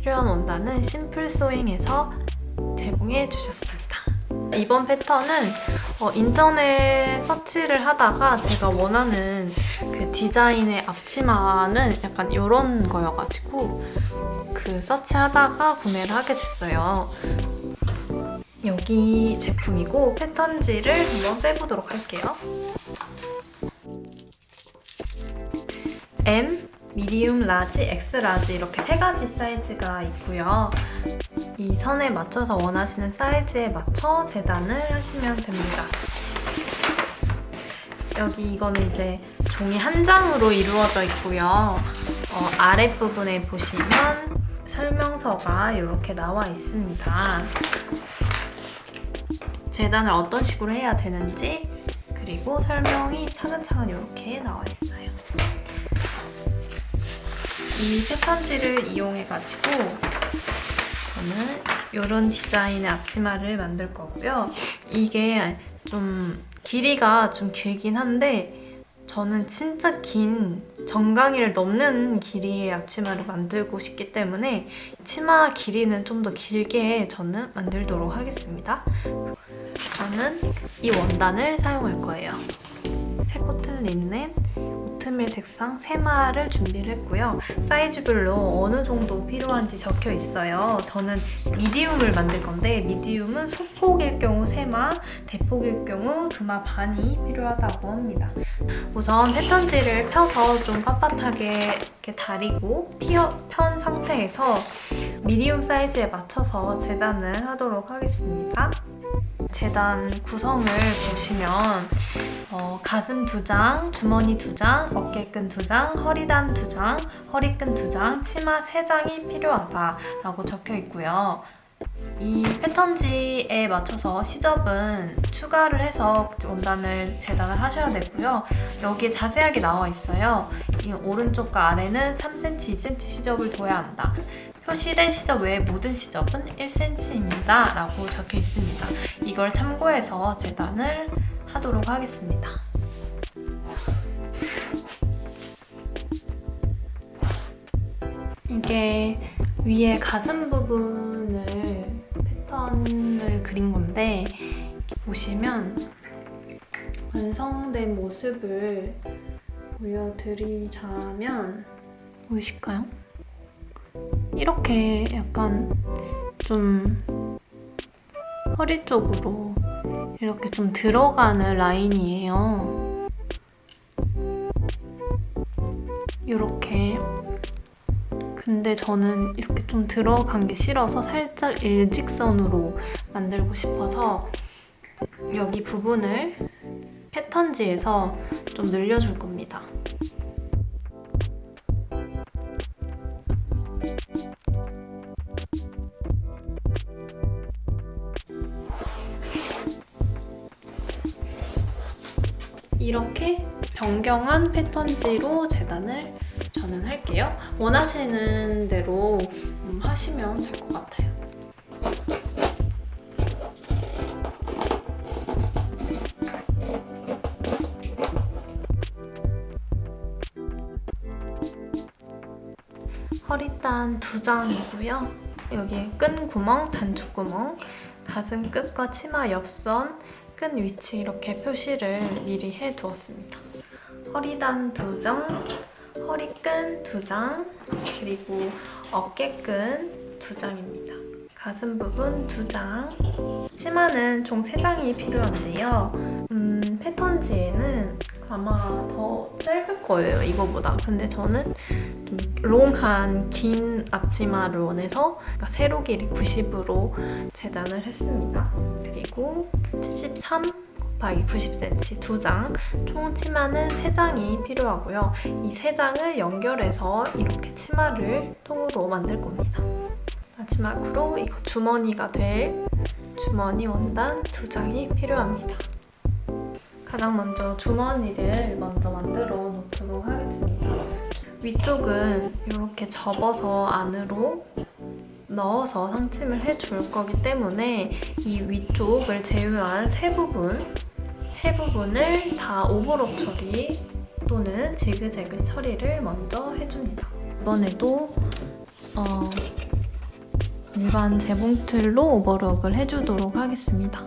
필요한 원단은 심플 소잉에서 제공해 주셨습니다. 이번 패턴은 인터넷 서치를 하다가 제가 원하는 그 디자인의 앞치마는 약간 이런 거여가지고 그 서치하다가 구매를 하게 됐어요. 여기 제품이고 패턴지를 한번 빼보도록 할게요. M, 미디움, 라지, X 라지 이렇게 세 가지 사이즈가 있고요. 이 선에 맞춰서 원하시는 사이즈에 맞춰 재단을 하시면 됩니다. 여기 이거는 이제 종이 한 장으로 이루어져 있고요. 아랫부분에 보시면 설명서가 이렇게 나와 있습니다. 재단을 어떤 식으로 해야 되는지 그리고 설명이 차근차근 이렇게 나와 있어요. 이 패턴지를 이용해가지고 저는 이런 디자인의 앞치마를 만들 거고요. 이게 좀 길이가 좀 길긴 한데 저는 진짜 긴 정강이를 넘는 길이의 앞치마를 만들고 싶기 때문에 치마 길이는 좀 더 길게 저는 만들도록 하겠습니다. 저는 이 원단을 사용할 거예요. 새 코튼 린넨 오트밀 색상 3마를 준비를 했고요. 사이즈별로 어느 정도 필요한지 적혀 있어요. 저는 미디움을 만들 건데 미디움은 소폭일 경우 3마, 대폭일 경우 2마 반이 필요하다고 합니다. 우선 패턴지를 펴서 좀 빳빳하게 이렇게 다리고 편 상태에서 미디움 사이즈에 맞춰서 재단을 하도록 하겠습니다. 재단 구성을 보시면 가슴 2장, 주머니 2장, 어깨끈 2장, 허리단 2장, 허리끈 2장, 치마 3장이 필요하다라고 적혀 있고요. 이 패턴지에 맞춰서 시접은 추가를 해서 원단을 재단을 하셔야 되고요. 여기에 자세하게 나와 있어요. 이 오른쪽과 아래는 3cm, 2cm 시접을 둬야 한다. 표시된 시접 외의 모든 시접은 1cm입니다. 라고 적혀 있습니다. 이걸 참고해서 재단을 하도록 하겠습니다. 이게 위에 가슴 부분을 패턴을 그린 건데 이렇게 보시면 완성된 모습을 보여드리자면 보이실까요? 이렇게 약간 좀 허리 쪽으로 이렇게 좀 들어가는 라인이에요. 이렇게. 근데 저는 이렇게 좀 들어간 게 싫어서 살짝 일직선으로 만들고 싶어서 여기 부분을 패턴지에서 좀 늘려줄 겁니다. 이렇게 변경한 패턴지로 재단을 저는 할게요. 원하시는 대로 하시면 될 것 같아요. 허리단 2장이고요. 여기에 끈 구멍, 단축 구멍, 가슴 끝과 치마 옆선, 끈 위치 이렇게 표시를 미리 해두었습니다. 허리단 2장, 허리끈 2장, 그리고 어깨끈 2장입니다. 가슴 부분 2장. 치마는 총 3장이 필요한데요. 패턴지에는 아마 더 짧을 거예요, 이거보다. 근데 저는 좀 롱한 긴 앞치마를 원해서 세로 길이 90으로 재단을 했습니다. 그리고 73 곱하기 90cm 2장, 총 치마는 3장이 필요하고요. 이 3장을 연결해서 이렇게 치마를 통으로 만들 겁니다. 마지막으로 이거 주머니가 될 주머니 원단 2장이 필요합니다. 가장 먼저 주머니를 먼저 만들어 놓도록 하겠습니다. 위쪽은 이렇게 접어서 안으로 넣어서 상침을 해줄 거기 때문에 이 위쪽을 제외한 세 부분을 다 오버록 처리 또는 지그재그 처리를 먼저 해줍니다. 이번에도 일반 재봉틀로 오버록을 해주도록 하겠습니다.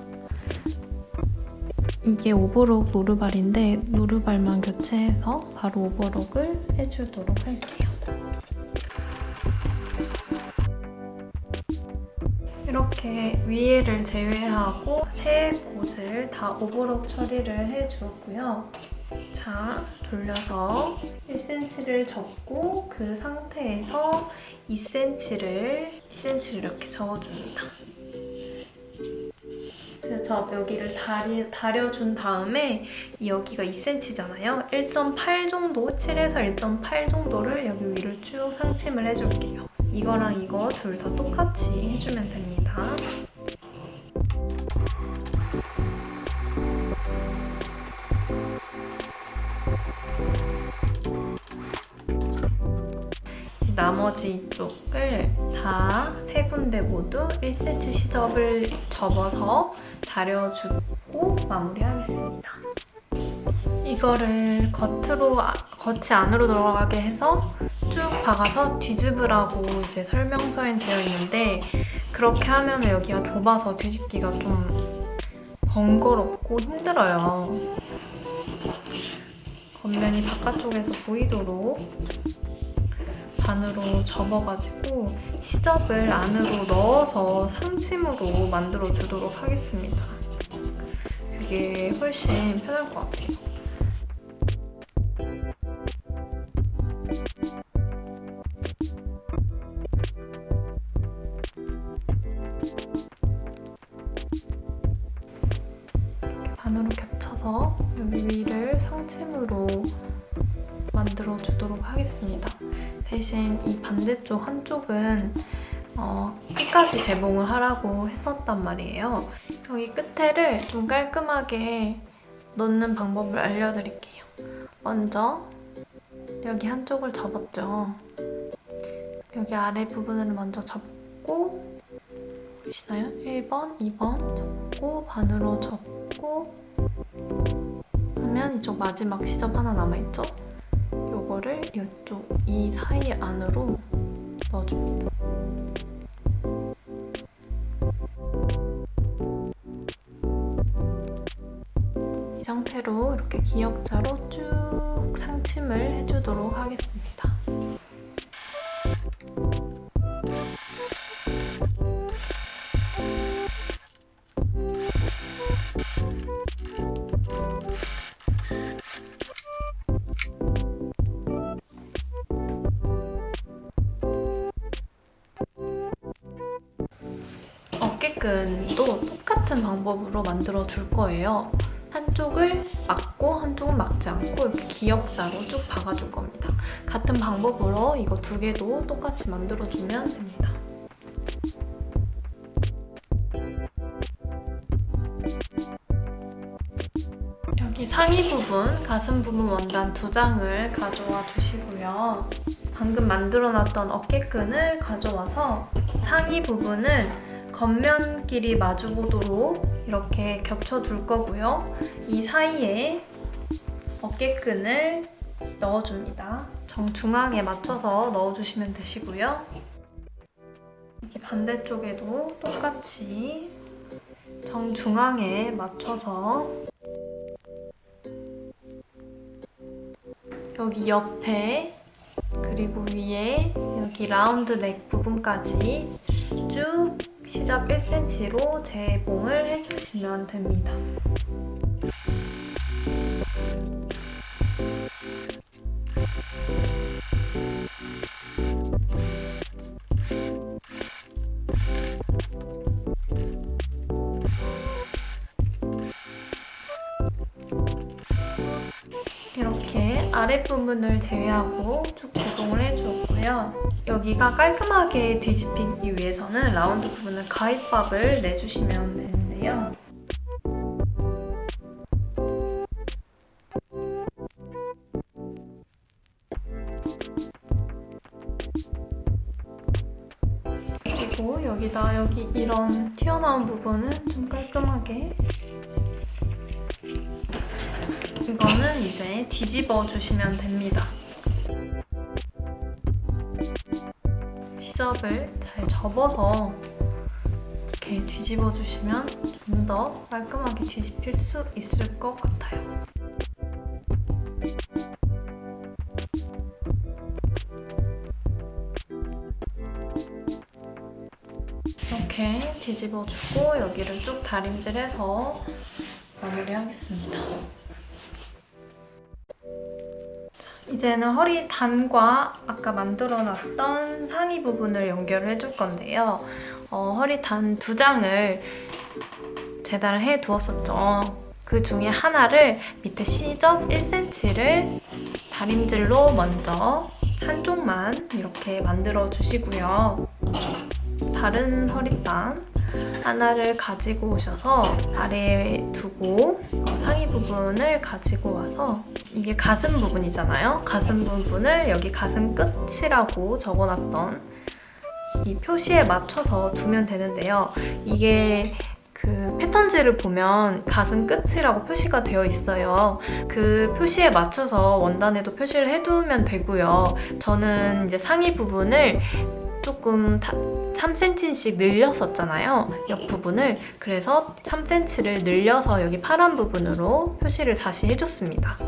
이게 오버록 노루발인데 노루발만 교체해서 바로 오버록을 해주도록 할게요. 이렇게 위에를 제외하고 세 곳을 다 오버록 처리를 해주었고요. 자, 돌려서 1cm를 접고 그 상태에서 2cm를 이렇게 접어줍니다. 그래서 여기를 다려준 다음에 여기가 2cm잖아요. 1.8 정도, 7에서 1.8 정도를 여기 위를 쭉 상침을 해줄게요. 이거랑 이거 둘 다 똑같이 해주면 됩니다. 나머지 쪽을 다 세 군데 모두 1cm 시접을 접어서 다려주고 마무리하겠습니다. 이거를 겉이 안으로 들어가게 해서 쭉 박아서 뒤집으라고 이제 설명서엔 되어 있는데 그렇게 하면 여기가 좁아서 뒤집기가 좀 번거롭고 힘들어요. 겉면이 바깥쪽에서 보이도록 반으로 접어가지고 시접을 안으로 넣어서 상침으로 만들어 주도록 하겠습니다. 그게 훨씬 편할 것 같아요. 이렇게 반으로 겹쳐서 여기 위를 상침으로 만들어 주도록 하겠습니다. 대신 이 반대쪽 한쪽은 끝까지 재봉을 하라고 했었단 말이에요. 여기 끝에를 좀 깔끔하게 넣는 방법을 알려드릴게요. 먼저 여기 한쪽을 접었죠. 여기 아래 부분을 먼저 접고 보이시나요? 1번, 2번 접고 반으로 접고 하면 이쪽 마지막 시접 하나 남아있죠? 요거를 이쪽 이 사이 안으로 넣어줍니다. 이 상태로 이렇게 기역자로 쭉 상침을 해주도록 하겠습니다. 어깨끈도 똑같은 방법으로 만들어 줄 거예요. 한쪽을 막고 한쪽은 막지 않고 이렇게 기역자로 쭉 박아줄 겁니다. 같은 방법으로 이거 두 개도 똑같이 만들어주면 됩니다. 여기 상의 부분, 가슴 부분 원단 2장을 가져와 주시고요. 방금 만들어놨던 어깨끈을 가져와서 상의 부분은 겉면 길이 마주보도록 이렇게 겹쳐줄 거고요. 이 사이에 어깨끈을 넣어줍니다. 정중앙에 맞춰서 넣어주시면 되시고요. 이렇게 반대쪽에도 똑같이 정중앙에 맞춰서 여기 옆에 그리고 위에 여기 라운드 넥 부분까지 쭉 시접 1cm로 재봉을 해주시면 됩니다. 이렇게 아랫부분을 제외하고 쭉 재봉을 해주었고요. 여기가 깔끔하게 뒤집히기 위해서는 라운드 부분을 가위밥을 내주시면 되는데요. 그리고 여기 이런 튀어나온 부분은 좀 깔끔하게 이거는 이제 뒤집어 주시면 됩니다. 시접을 잘 접어서 이렇게 뒤집어 주시면 좀 더 깔끔하게 뒤집힐 수 있을 것 같아요. 이렇게 뒤집어주고 여기를 쭉 다림질해서 마무리하겠습니다. 자, 이제는 허리 단과 아까 만들어놨던 상의 부분을 연결을 해줄 건데요. 허리 단 2장을 재단을 해두었었죠. 그 중에 하나를 밑에 시접 1cm를 다림질로 먼저 한쪽만 이렇게 만들어 주시고요. 다른 허리단 하나를 가지고 오셔서 아래에 두고 상의 부분을 가지고 와서 이게 가슴 부분이잖아요. 가슴 부분을 여기 가슴 끝이라고 적어놨던 이 표시에 맞춰서 두면 되는데요. 이게 그 패턴지를 보면 가슴 끝이라고 표시가 되어 있어요. 그 표시에 맞춰서 원단에도 표시를 해두면 되고요. 저는 이제 상의 부분을 조금 3cm씩 늘렸었잖아요. 옆 부분을. 그래서 3cm를 늘려서 여기 파란 부분으로 표시를 다시 해줬습니다.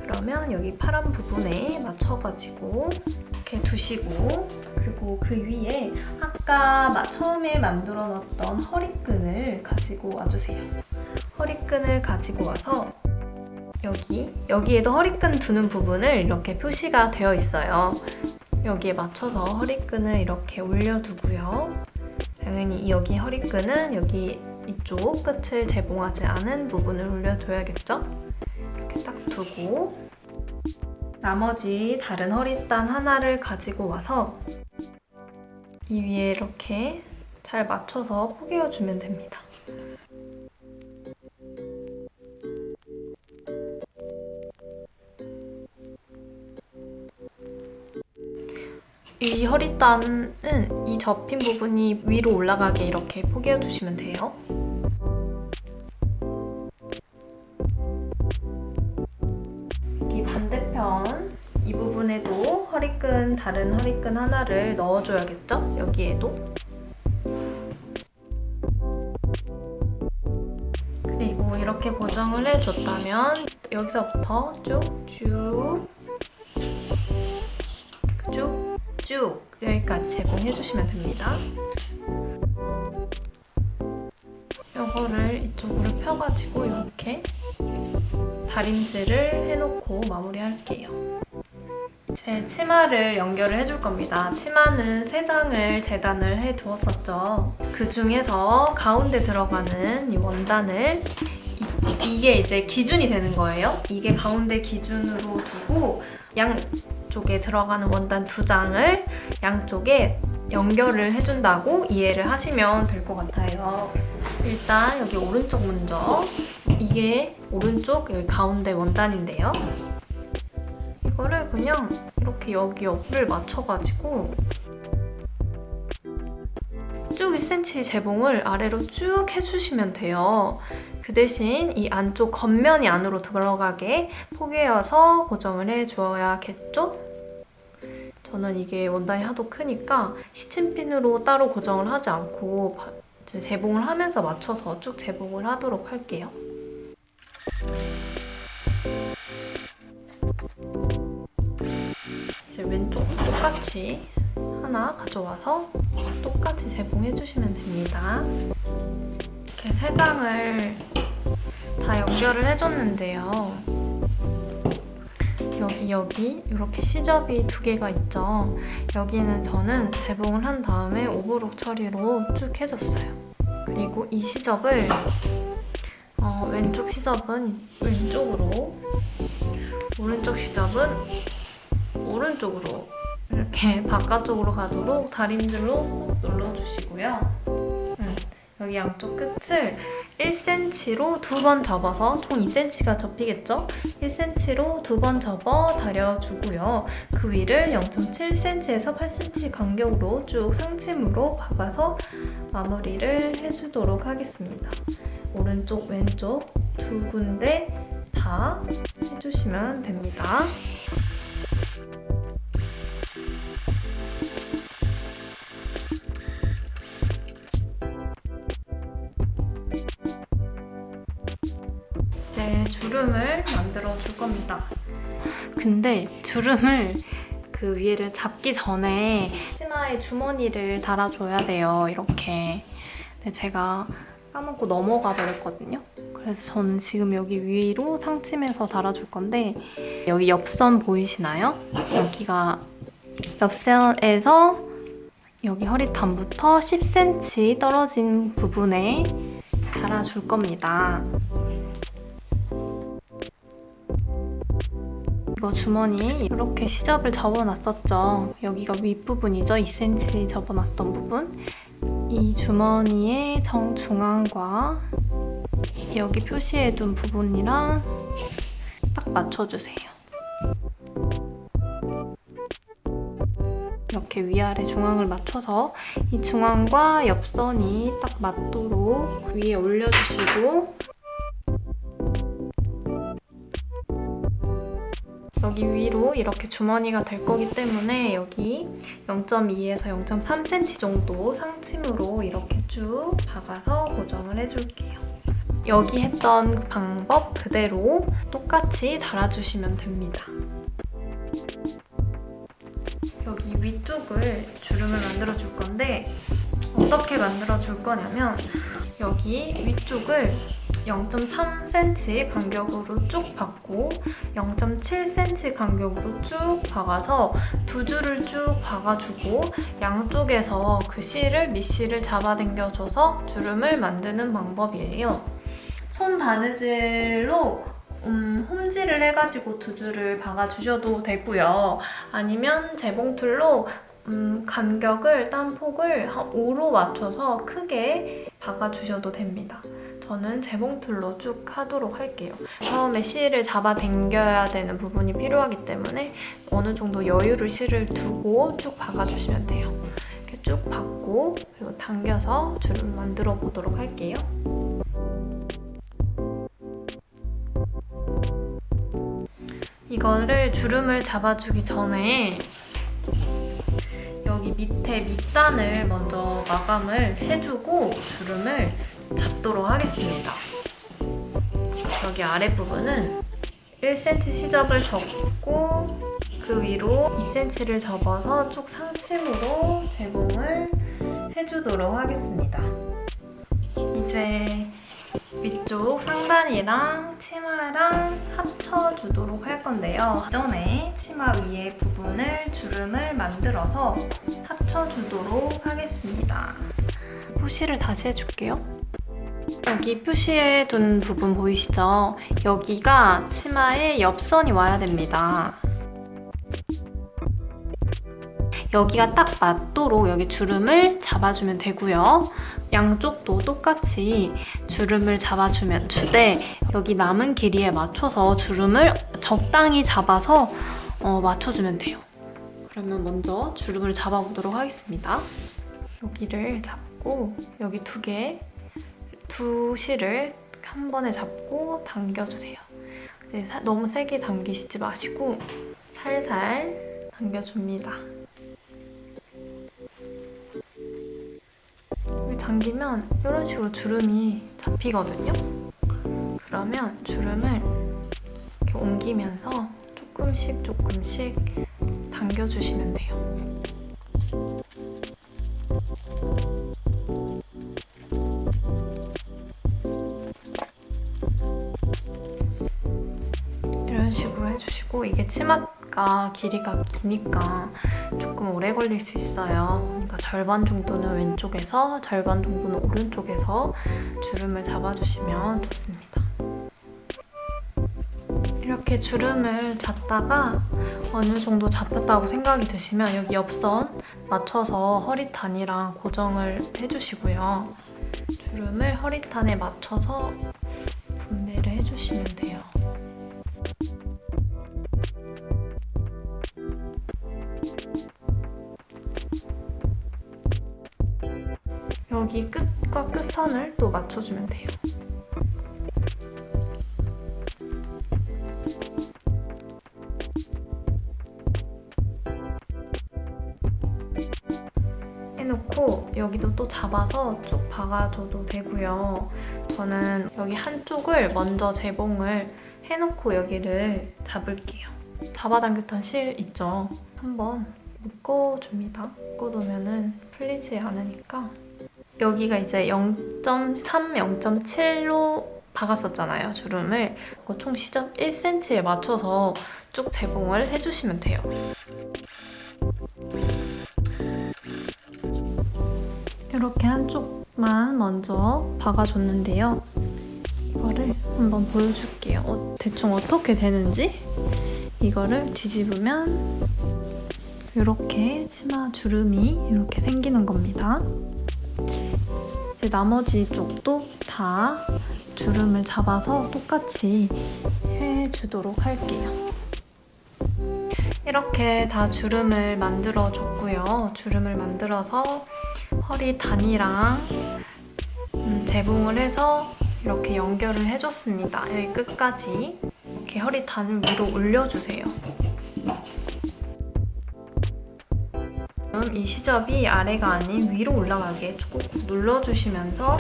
그러면 여기 파란 부분에 맞춰가지고 이렇게 두시고, 그리고 그 위에 아까 처음에 만들어 놨던 허리끈을 가지고 와주세요. 허리끈을 가지고 와서 여기에도 허리끈 두는 부분을 이렇게 표시가 되어 있어요. 여기에 맞춰서 허리끈을 이렇게 올려두고요. 당연히 여기 허리끈은 여기 이쪽 끝을 재봉하지 않은 부분을 올려둬야겠죠? 이렇게 딱 두고 나머지 다른 허리단 하나를 가지고 와서 이 위에 이렇게 잘 맞춰서 포개어주면 됩니다. 이 허리단은 이 접힌 부분이 위로 올라가게 이렇게 포개어 두시면 돼요. 이 반대편 이 부분에도 다른 허리끈 하나를 넣어줘야겠죠? 여기에도. 그리고 이렇게 고정을 해줬다면 여기서부터 쭉쭉 여기까지 제공해주시면 됩니다. 이거를 이쪽으로 펴가지고 이렇게 다림질을 해놓고 마무리할게요. 제 치마를 연결을 해줄 겁니다. 치마는 3장을 재단을 해두었었죠. 그 중에서 가운데 들어가는 이 원단을 이게 이제 기준이 되는 거예요. 이게 가운데 기준으로 두고 양쪽에 들어가는 원단 2장을 양쪽에 연결을 해준다고 이해를 하시면 될 것 같아요. 일단 여기 오른쪽 먼저, 이게 오른쪽 여기 가운데 원단인데요. 이거를 그냥 이렇게 여기 옆을 맞춰가지고 쭉 1cm 재봉을 아래로 쭉 해주시면 돼요. 그 대신 이 안쪽 겉면이 안으로 들어가게 포개어서 고정을 해주어야겠죠? 저는 이게 원단이 하도 크니까 시침핀으로 따로 고정을 하지 않고 이제 재봉을 하면서 맞춰서 쭉 재봉을 하도록 할게요. 이제 왼쪽도 똑같이 하나 가져와서 똑같이 재봉해주시면 됩니다. 이렇게 3장을 다 연결을 해줬는데요. 여기 이렇게 시접이 2개가 있죠. 여기는 저는 재봉을 한 다음에 오버록 처리로 쭉 해줬어요. 그리고 이 시접을 왼쪽 시접은 왼쪽으로, 오른쪽 시접은 오른쪽으로 이렇게 바깥쪽으로 가도록 다림질로 눌러주시고요. 여기 양쪽 끝을 1cm로 2번 접어서 총 2cm가 접히겠죠? 1cm로 2번 접어 다려주고요. 그 위를 0.7cm에서 8cm 간격으로 쭉 상침으로 박아서 마무리를 해주도록 하겠습니다. 오른쪽, 왼쪽 2군데 다 해주시면 됩니다. 주름을 만들어 줄 겁니다. 근데 주름을 그 위에를 잡기 전에 치마에 주머니를 달아줘야 돼요. 이렇게. 근데 제가 까먹고 넘어가 버렸거든요. 그래서 저는 지금 여기 위로 상침해서 달아줄 건데 여기 옆선 보이시나요? 여기가 옆선에서 여기 허리탄부터 10cm 떨어진 부분에 달아줄 겁니다. 이거 주머니 이렇게 시접을 접어놨었죠. 여기가 윗부분이죠. 2cm 접어놨던 부분. 이 주머니의 정중앙과 여기 표시해둔 부분이랑 딱 맞춰주세요. 이렇게 위아래 중앙을 맞춰서 이 중앙과 옆선이 딱 맞도록 위에 올려주시고 여기 위로 이렇게 주머니가 될 거기 때문에 여기 0.2에서 0.3cm 정도 상침으로 이렇게 쭉 박아서 고정을 해줄게요. 여기 했던 방법 그대로 똑같이 달아주시면 됩니다. 여기 위쪽을 주름을 만들어 줄 건데 어떻게 만들어 줄 거냐면 여기 위쪽을 0.3cm 간격으로 쭉 박고 0.7cm 간격으로 쭉 박아서 두 줄을 쭉 박아주고 양쪽에서 그 실을 밑실을 잡아당겨줘서 주름을 만드는 방법이에요. 손 바느질로 홈질을 해가지고 두 줄을 박아주셔도 되고요. 아니면 재봉틀로 간격을 딴 폭을 한 5로 맞춰서 크게 박아주셔도 됩니다. 저는 재봉틀로 쭉 하도록 할게요. 처음에 실을 잡아 당겨야 되는 부분이 필요하기 때문에 어느 정도 여유를 실을 두고 쭉 박아주시면 돼요. 이렇게 쭉 박고 그리고 당겨서 주름 만들어 보도록 할게요. 이거를 주름을 잡아주기 전에 여기 밑에 밑단을 먼저 마감을 해주고 주름을 잡도록 하겠습니다. 여기 아랫부분은 1cm 시접을 접고 그 위로 2cm를 접어서 쭉 상침으로 제공을 해주도록 하겠습니다. 이제 위쪽 상단이랑 치마랑 합쳐주도록 할 건데요. 전에 치마 위에 부분을 주름을 만들어서 합쳐주도록 하겠습니다. 표시를 다시 해줄게요. 여기 표시해둔 부분 보이시죠? 여기가 치마의 옆선이 와야 됩니다. 여기가 딱 맞도록 여기 주름을 잡아주면 되고요. 양쪽도 똑같이 주름을 잡아주면 주되 여기 남은 길이에 맞춰서 주름을 적당히 잡아서 맞춰주면 돼요. 그러면 먼저 주름을 잡아보도록 하겠습니다. 여기를 잡고 여기 두 실을 한 번에 잡고 당겨주세요. 너무 세게 당기시지 마시고 살살 당겨줍니다. 당기면 이런 식으로 주름이 잡히거든요. 그러면 주름을 이렇게 옮기면서 조금씩 당겨주시면 돼요. 이런 식으로 해주시고 이게 치마가 길이가 기니까 조금 오래 걸릴 수 있어요. 그러니까 절반 정도는 왼쪽에서 절반 정도는 오른쪽에서 주름을 잡아주시면 좋습니다. 이렇게 주름을 잡다가 어느 정도 잡혔다고 생각이 드시면 여기 옆선 맞춰서 허리탄이랑 고정을 해주시고요. 주름을 허리탄에 맞춰서 분배를 해주시면 돼요. 여기 끝과 끝선을 또 맞춰주면 돼요. 해놓고 그리고 여기도 또 잡아서 쭉 박아줘도 되고요. 저는 여기 한쪽을 먼저 재봉을 해놓고 여기를 잡을게요. 잡아당겼던 실 있죠? 한번 묶어줍니다. 묶어두면은 풀리지 않으니까. 여기가 이제 0.3, 0.7로 박았었잖아요, 주름을. 총 시접 1cm에 맞춰서 쭉 재봉을 해주시면 돼요. 이렇게 한쪽만 먼저 박아줬는데요. 이거를 한번 보여줄게요. 대충 어떻게 되는지. 이거를 뒤집으면 이렇게 치마 주름이 이렇게 생기는 겁니다. 이제 나머지 쪽도 다 주름을 잡아서 똑같이 해주도록 할게요. 이렇게 다 주름을 만들어 줬고요. 주름을 만들어서 허리 단이랑 재봉을 해서 이렇게 연결을 해줬습니다. 여기 끝까지 이렇게 허리 단을 위로 올려주세요. 그럼 이 시접이 아래가 아닌 위로 올라가게 꾹꾹 눌러주시면서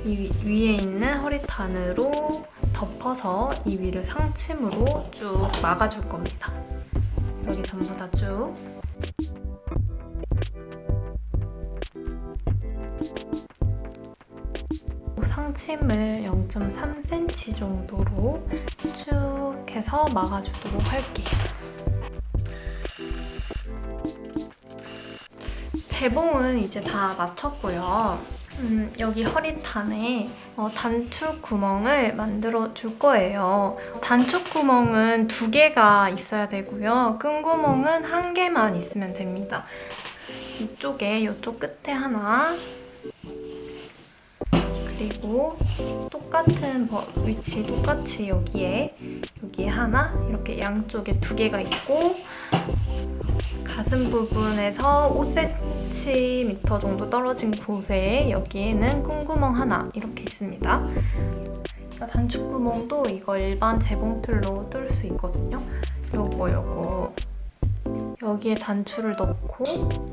이 위에 있는 허리단으로 덮어서 이 위를 상침으로 쭉 막아줄 겁니다. 여기 전부 다 쭉. 상침을 0.3cm 정도로 쭉 해서 막아주도록 할게요. 재봉은 이제 다 마쳤고요. 여기 허리단에 단축 구멍을 만들어 줄 거예요. 단축 구멍은 2개가 있어야 되고요. 끈 구멍은 1개만 있으면 됩니다. 이쪽 끝에 하나, 그리고 똑같은 위치 똑같이 여기에 하나, 이렇게 양쪽에 2개가 있고, 가슴 부분에서 5cm 정도 떨어진 곳에 여기에는 끈구멍 하나 이렇게 있습니다. 단축구멍도 이거 일반 재봉틀로 뚫을 수 있거든요. 요거 여기에 단추를 넣고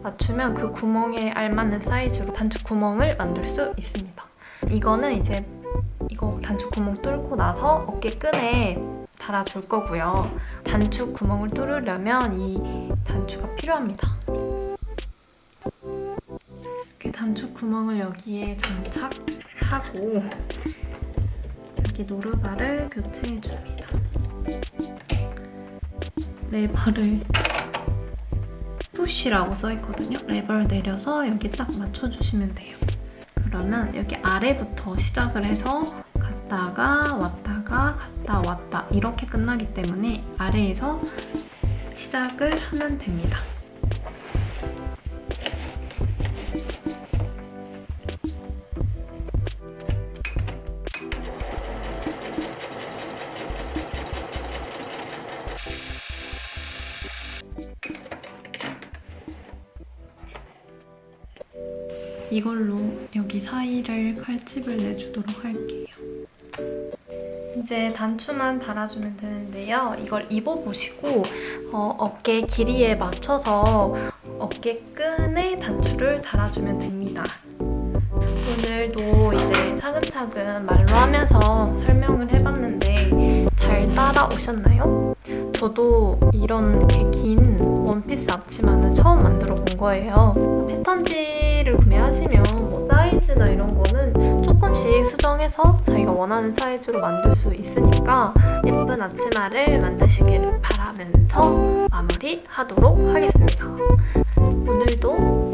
맞추면 그 구멍에 알맞는 사이즈로 단축구멍을 만들 수 있습니다. 이거는 이제 이거 단축구멍 뚫고 나서 어깨끈에 달아줄 거고요. 단축 구멍을 뚫으려면 이 단추가 필요합니다. 이렇게 단축 구멍을 여기에 장착하고 여기 노루발을 교체해줍니다. 레버를 푸시라고 써있거든요. 레버를 내려서 여기 딱 맞춰주시면 돼요. 그러면 여기 아래부터 시작을 해서 갔다가 왔다가 갔다 왔다 이렇게 끝나기 때문에 아래에서 시작을 하면 됩니다. 이걸로 여기 사이를 칼집을 내주도록 할게요. 이제 단추만 달아주면 되는데요. 이걸 입어보시고 어깨 길이에 맞춰서 어깨끈에 단추를 달아주면 됩니다. 오늘도 이제 차근차근 말로 하면서 설명을 해봤는데 잘 따라오셨나요? 저도 이렇게 긴 원피스 앞치마는 처음 만들어 본 거예요. 패턴지를 구매하시면 뭐 사이즈나 이런 거는 조금씩 수정해서 자기가 원하는 사이즈로 만들 수 있으니까 예쁜 앞치마를 만드시길 바라면서 마무리하도록 하겠습니다. 오늘도